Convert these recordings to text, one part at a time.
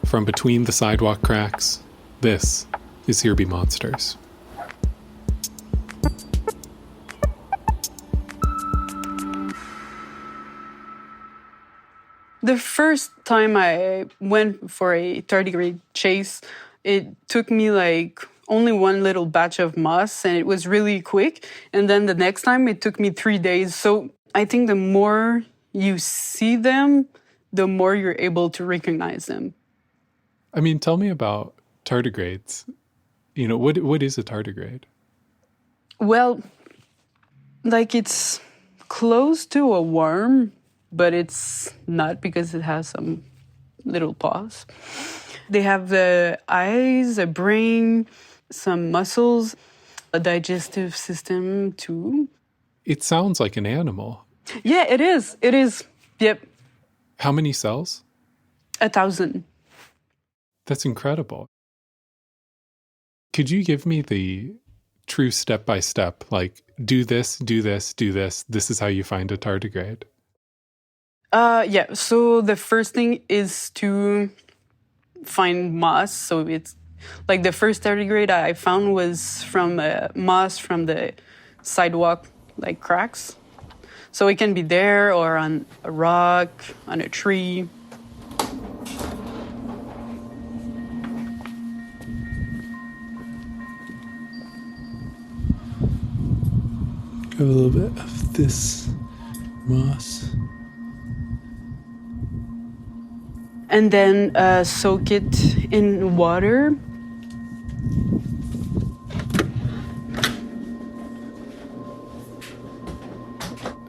From between the sidewalk cracks, this is Here Be Monsters. The first time I went for a tardigrade chase, it took me like only one little batch of moss, and it was really quick. And then the next time it took me 3 days. So I think the more you see them, the more you're able to recognize them. I mean, tell me about tardigrades. You know, what is a tardigrade? Well, like it's close to a worm, but it's not because it has some little paws. They have the eyes, a brain, some muscles, a digestive system too. It sounds like an animal. Yeah, it is. It is. Yep. How many cells? 1,000. That's incredible. Could you give me the true step-by-step, like, do this, do this, do this, this is how you find a tardigrade? Yeah, so the first thing is to find moss. So it's like the first tardigrade I found was from moss from the sidewalk, like cracks. So it can be there or on a rock, on a tree. Got a little bit of this moss. And then soak it in water.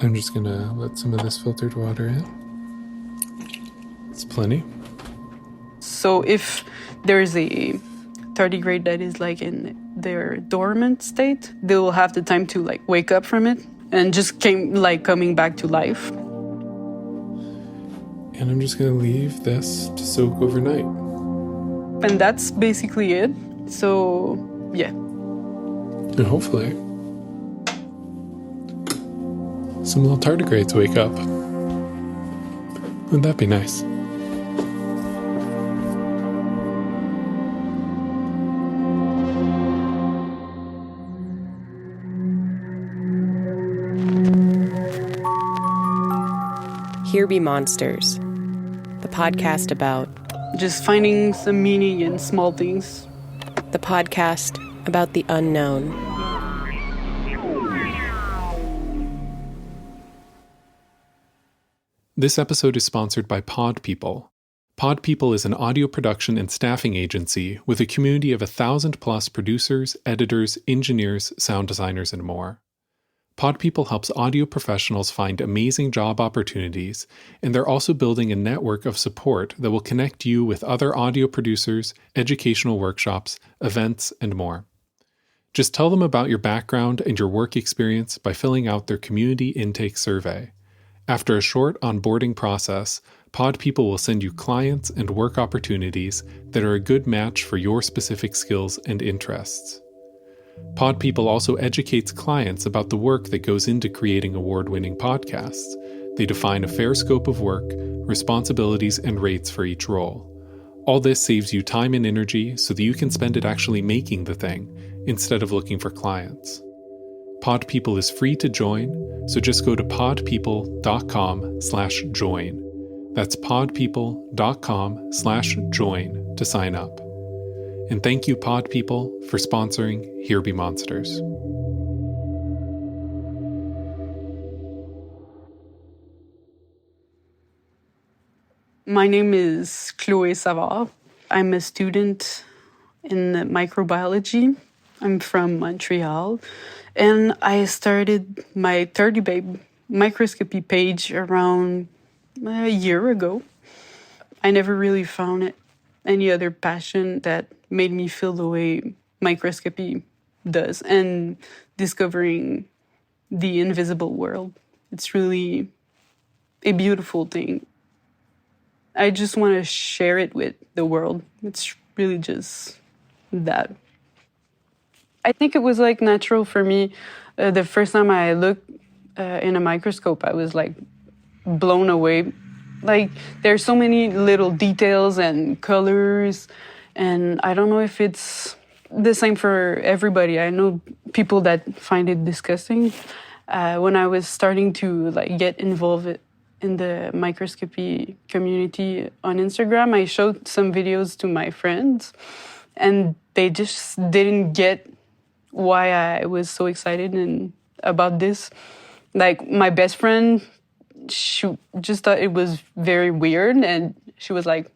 I'm just gonna let some of this filtered water in. It's plenty. So if there's a tardigrade that is like in their dormant state, they will have the time to like wake up from it and just coming back to life. And I'm just gonna leave this to soak overnight. And that's basically it. So, yeah. And hopefully some little tardigrades wake up. Wouldn't that be nice? Here Be Monsters, the podcast about Just finding some meaning in small things. the podcast about the unknown. This episode is sponsored by Pod People. Pod People is an audio production and staffing agency with a community of 1,000+ producers, editors, engineers, sound designers, and more. Pod People helps audio professionals find amazing job opportunities, and they're also building a network of support that will connect you with other audio producers, educational workshops, events, and more. Just tell them about your background and your work experience by filling out their community intake survey. After a short onboarding process, Pod People will send you clients and work opportunities that are a good match for your specific skills and interests. Pod People also educates clients about the work that goes into creating award-winning podcasts. They define a fair scope of work, responsibilities, and rates for each role. All this saves you time and energy so that you can spend it actually making the thing instead of looking for clients. Pod People is free to join, so just go to podpeople.com/join. That's podpeople.com/join to sign up. And thank you, Pod People, for sponsoring Here Be Monsters. My name is Chloé Savard. I'm a student in microbiology. I'm from Montreal. And I started my 30-babe microscopy page around a year ago. I never really found any other passion that made me feel the way microscopy does, and discovering the invisible world. It's really a beautiful thing. I just want to share it with the world. It's really just that. I think it was like natural for me. The first time I looked in a microscope, I was like blown away. Like there's so many little details and colors, and I don't know if it's the same for everybody. I know people that find it disgusting. When I was starting to like get involved in the microscopy community on Instagram, I showed some videos to my friends, and they just didn't get why I was so excited about this. Like my best friend, she just thought it was very weird, and she was like,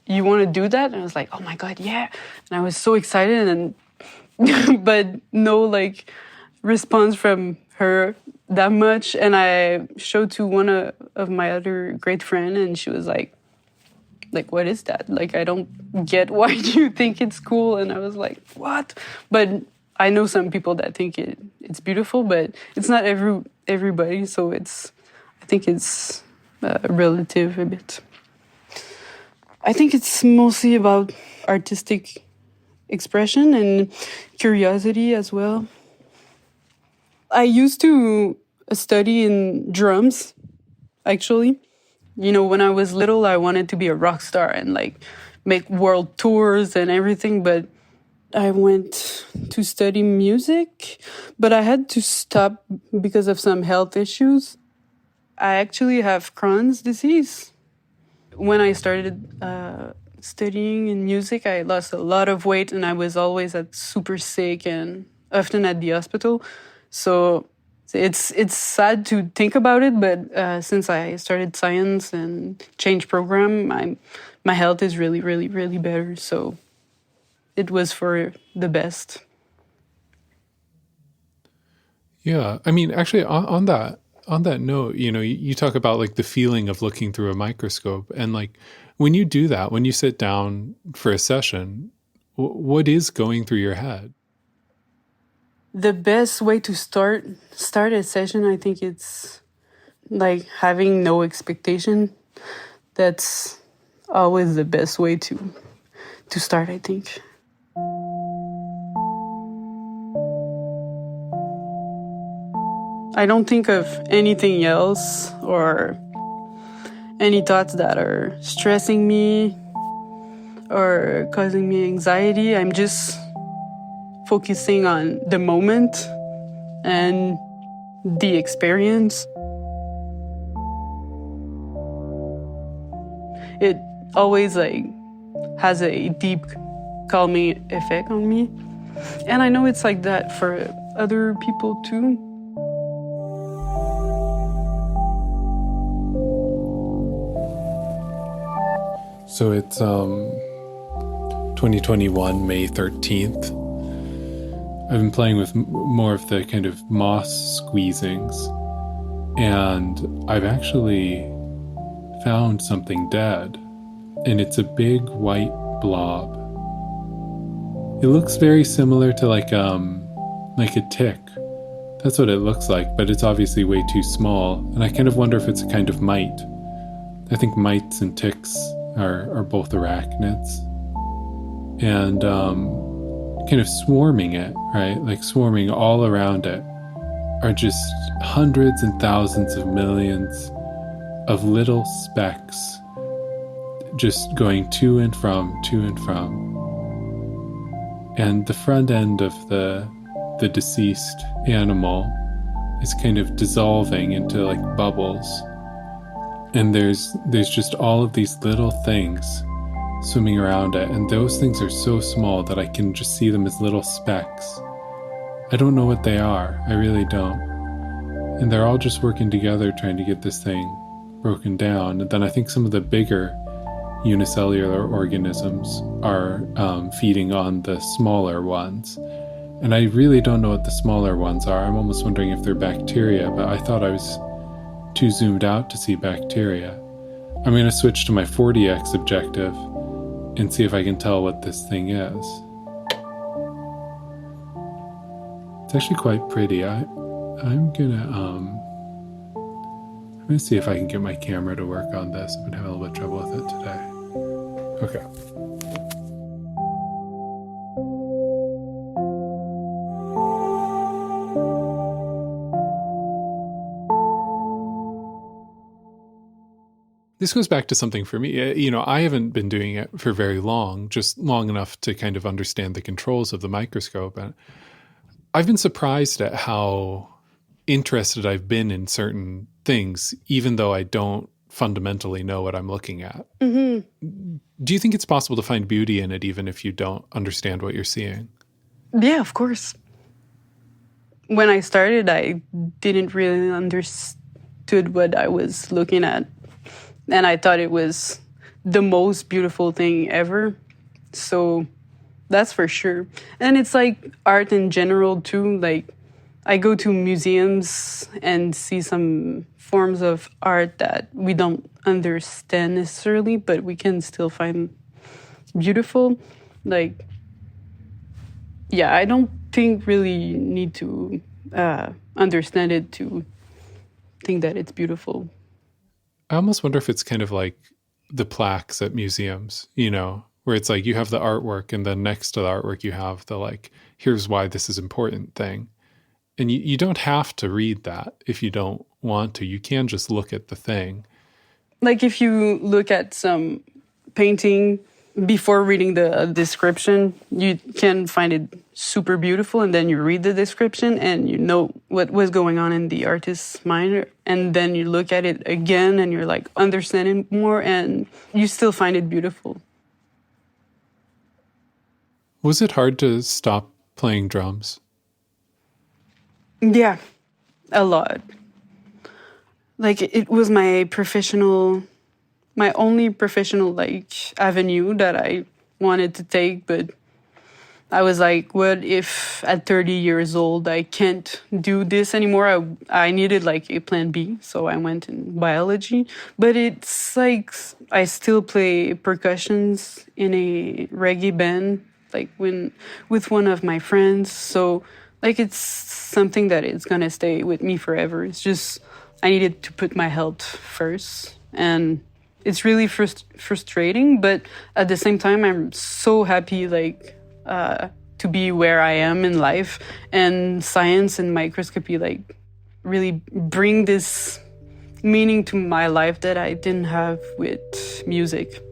"You want to do that?" And I was like, "Oh my god, yeah!" And I was so excited, and but no like response from her that much. And I showed to one of my other great friend, and she was like, what is that? Like, I don't get why you think it's cool. And I was like, what? But I know some people that think it's beautiful, but it's not everybody. So I think it's relative a bit. I think it's mostly about artistic expression and curiosity as well. I used to study in drums, actually. You know, when I was little, I wanted to be a rock star and like make world tours and everything. But I went to study music, but I had to stop because of some health issues. I actually have Crohn's disease. When I started studying in music, I lost a lot of weight, and I was always super sick and often at the hospital. So it's sad to think about it, but since I started science and change program, my health is really, really, really better. So it was for the best. Yeah, I mean, actually, on that note, you know, you talk about like the feeling of looking through a microscope, and like when you do that, when you sit down for a session, what is going through your head? The best way to start a session, I think it's like having no expectation. That's always the best way to start, I think. I don't think of anything else or any thoughts that are stressing me or causing me anxiety. I'm just focusing on the moment and the experience. It always like has a deep calming effect on me. And I know it's like that for other people too. So it's 2021, May 13th. I've been playing with more of the kind of moss squeezings, and I've actually found something dead, and it's a big white blob. It looks very similar to like a tick. That's what it looks like, but it's obviously way too small, and I kind of wonder if it's a kind of mite. I think mites and ticks are both arachnids, and kind of swarming it, right? Like swarming all around it are just hundreds and thousands of millions of little specks just going to and from. And the front end of the deceased animal is kind of dissolving into like bubbles. And there's just all of these little things swimming around it, and those things are so small that I can just see them as little specks. I don't know what they are, I really don't. And they're all just working together trying to get this thing broken down. And then I think some of the bigger unicellular organisms are feeding on the smaller ones. And I really don't know what the smaller ones are. I'm almost wondering if they're bacteria, but I thought I was too zoomed out to see bacteria. I'm going to switch to my 40x objective and see if I can tell what this thing is. It's actually quite pretty. I'm gonna see if I can get my camera to work on this. I've been having a little bit of trouble with it today. Okay. This goes back to something for me. I haven't been doing it for very long, just long enough to kind of understand the controls of the microscope. And I've been surprised at how interested I've been in certain things, even though I don't fundamentally know what I'm looking at. Mm-hmm. Do you think it's possible to find beauty in it, even if you don't understand what you're seeing? Yeah, of course. When I started, I didn't really understood what I was looking at. And I thought it was the most beautiful thing ever. So that's for sure. And it's like art in general too. Like I go to museums and see some forms of art that we don't understand necessarily, but we can still find beautiful. Like, yeah, I don't think really you need to understand it to think that it's beautiful. I almost wonder if it's kind of like the plaques at museums, where it's like you have the artwork and then next to the artwork you have the like, here's why this is important thing. And you don't have to read that if you don't want to. You can just look at the thing. Like if you look at some painting before reading the description, you can find it super beautiful, and then you read the description and you know what was going on in the artist's mind, and then you look at it again and you're like understanding more, and you still find it beautiful. Was it hard to stop playing drums? Yeah, a lot. Like it was my only professional like avenue that I wanted to take, but I was like, what if at 30 years old I can't do this anymore? I needed like a plan B, so I went in biology. But it's like I still play percussions in a reggae band, like with one of my friends. So like it's something that is gonna stay with me forever. It's just I needed to put my health first, and it's really frustrating, but at the same time, I'm so happy, like, to be where I am in life. And science and microscopy, like, really bring this meaning to my life that I didn't have with music.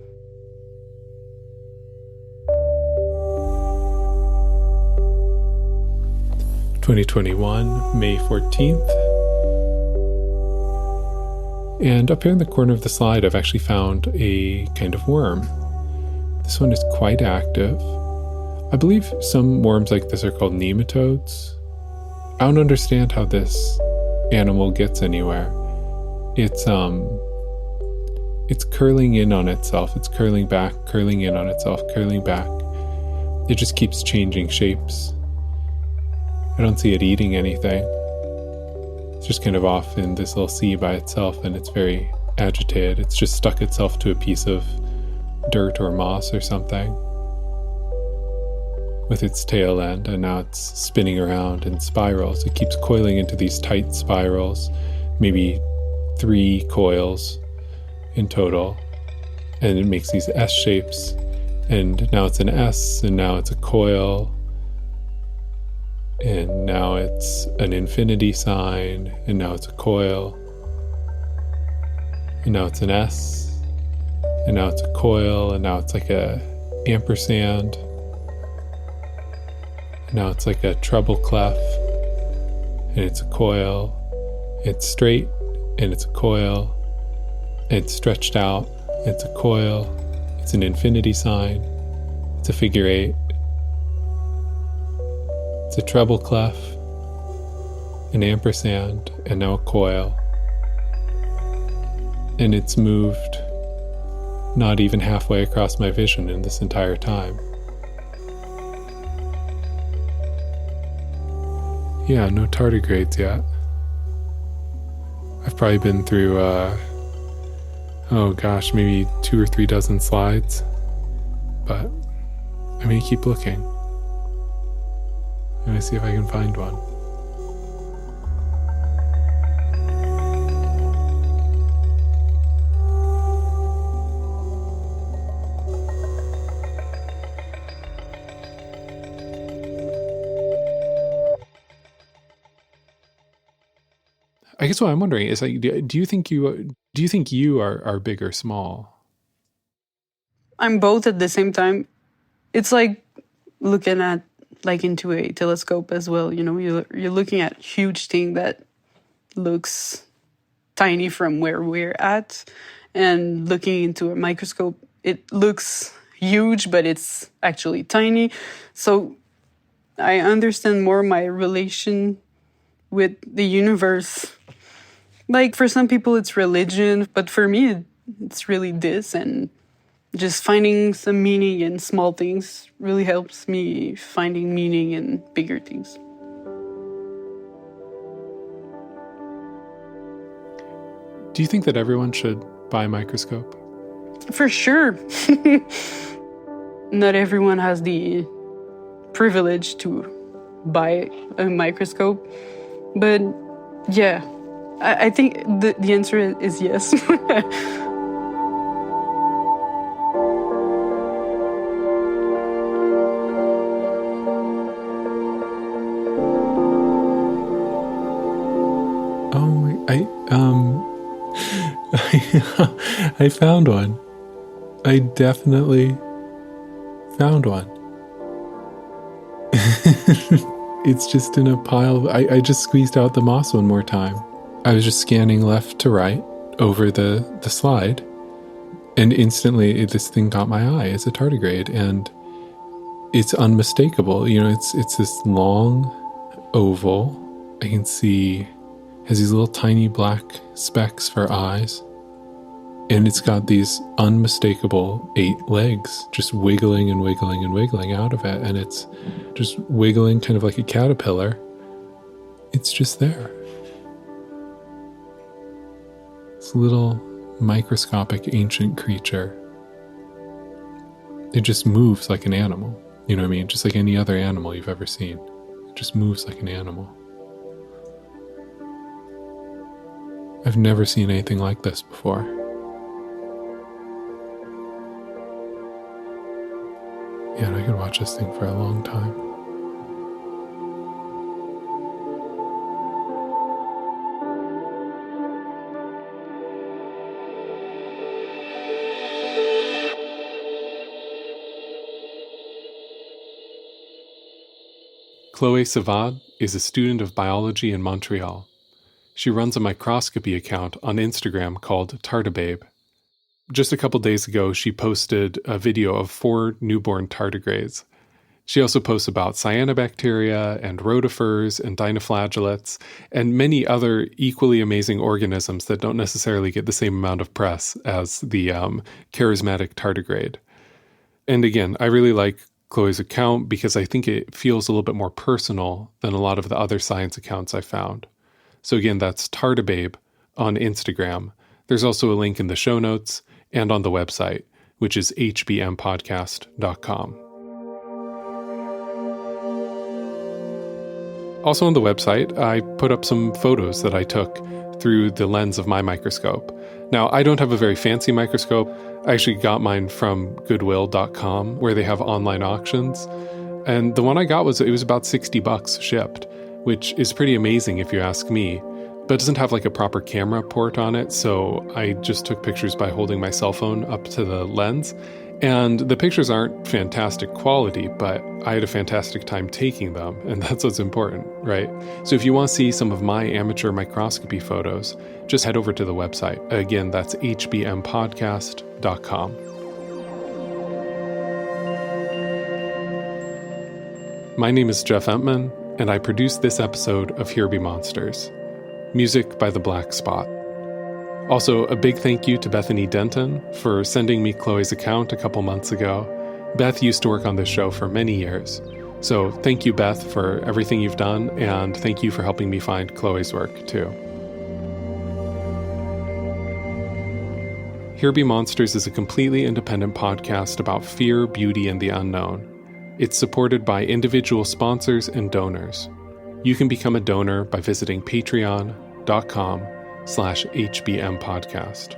(2021) May 14th. And up here in the corner of the slide, I've actually found a kind of worm. This one is quite active. I believe some worms like this are called nematodes. I don't understand how this animal gets anywhere. It's curling in on itself. It's curling back, curling in on itself, curling back. It just keeps changing shapes. I don't see it eating anything. It's just kind of off in this little sea by itself, and it's very agitated. It's just stuck itself to a piece of dirt or moss or something with its tail end, and now it's spinning around in spirals. It keeps coiling into these tight spirals, maybe 3 coils in total, and it makes these S shapes, and now it's an S, and now it's a coil, and now it's an infinity sign, and now it's a coil, and now it's an S, and now it's a coil, and now it's like a ampersand, and now it's like a treble clef, and it's a coil. It's straight, and it's a coil. It's stretched out, it's a coil. It's an infinity sign. It's a figure 8. It's a treble clef, an ampersand, and now a coil. And it's moved not even halfway across my vision in this entire time. Yeah, no tardigrades yet. I've probably been through, maybe 2 or 3 dozen slides. But I'm gonna keep looking. I'm gonna see if I can find one. I guess what I'm wondering is, like, do you think you are big or small? I'm both at the same time. It's like looking at like into a telescope as well. You know, you're looking at huge thing that looks tiny from where we're at, and looking into a microscope, it looks huge, but it's actually tiny. So I understand more my relation with the universe. Like for some people, it's religion, but for me, it's really this, and just finding some meaning in small things really helps me finding meaning in bigger things. Do you think that everyone should buy a microscope? For sure. Not everyone has the privilege to buy a microscope, but yeah, I think the answer is yes. I found one. I definitely found one. It's just in a pile. I just squeezed out the moss one more time. I was just scanning left to right over the slide, and instantly this thing caught my eye. It's a tardigrade, and it's unmistakable. You know, it's this long oval. I can see has these little tiny black specks for eyes. And it's got these unmistakable 8 legs just wiggling and wiggling and wiggling out of it. And it's just wiggling kind of like a caterpillar. It's just there. This little microscopic ancient creature. It just moves like an animal. You know what I mean? Just like any other animal you've ever seen. It just moves like an animal. I've never seen anything like this before. Yeah, and I could watch this thing for a long time. Chloe Savad is a student of biology in Montreal. She runs a microscopy account on Instagram called Tardibabe. Just a couple days ago, she posted a video of 4 newborn tardigrades. She also posts about cyanobacteria and rotifers and dinoflagellates and many other equally amazing organisms that don't necessarily get the same amount of press as the charismatic tardigrade. And again, I really like Chloe's account because I think it feels a little bit more personal than a lot of the other science accounts I found. So again, that's Tardibabe on Instagram. There's also a link in the show notes and on the website, which is hbmpodcast.com. Also on the website, I put up some photos that I took through the lens of my microscope. Now, I don't have a very fancy microscope. I actually got mine from goodwill.com, where they have online auctions. And the one I got was about $60 shipped, which is pretty amazing if you ask me. But it doesn't have like a proper camera port on it, so I just took pictures by holding my cell phone up to the lens. And the pictures aren't fantastic quality, but I had a fantastic time taking them, and that's what's important, right? So if you want to see some of my amateur microscopy photos, just head over to the website. Again, that's hbmpodcast.com. My name is Jeff Emtman, and I produced this episode of Here Be Monsters. Music by The Black Spot. Also, a big thank you to Bethany Denton for sending me Chloe's account a couple months ago. Beth used to work on this show for many years. So thank you, Beth, for everything you've done, and thank you for helping me find Chloe's work, too. Here Be Monsters is a completely independent podcast about fear, beauty, and the unknown. It's supported by individual sponsors and donors. You can become a donor by visiting patreon.com/HBMpodcast.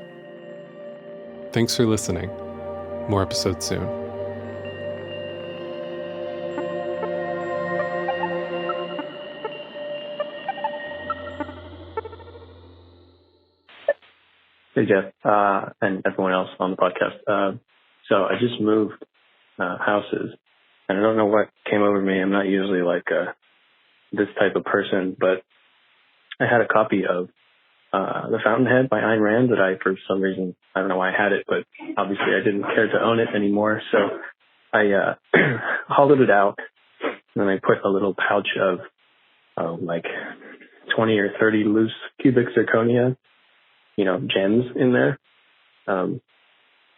Thanks for listening. More episodes soon. Hey, Jeff, and everyone else on the podcast. So I just moved houses, and I don't know what came over me. I'm not usually like this type of person, but I had a copy of The Fountainhead by Ayn Rand that I, for some reason, I don't know why I had it, but obviously I didn't care to own it anymore. So I hollowed it out, and then I put a little pouch of like 20 or 30 loose cubic zirconia, gems in there. And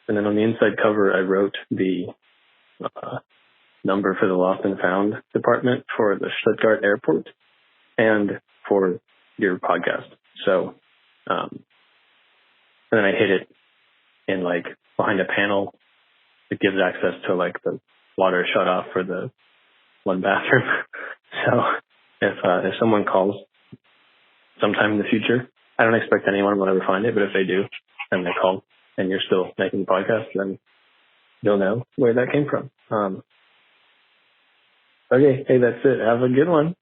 then on the inside cover, I wrote the number for the Lost and Found department for the Stuttgart airport and for your podcast. So, and then I hid it in like behind a panel that gives access to like the water shut off for the one bathroom. So if someone calls sometime in the future, I don't expect anyone will ever find it, but if they do and they call and you're still making the podcast, then you'll know where that came from. Okay. Hey, that's it. Have a good one.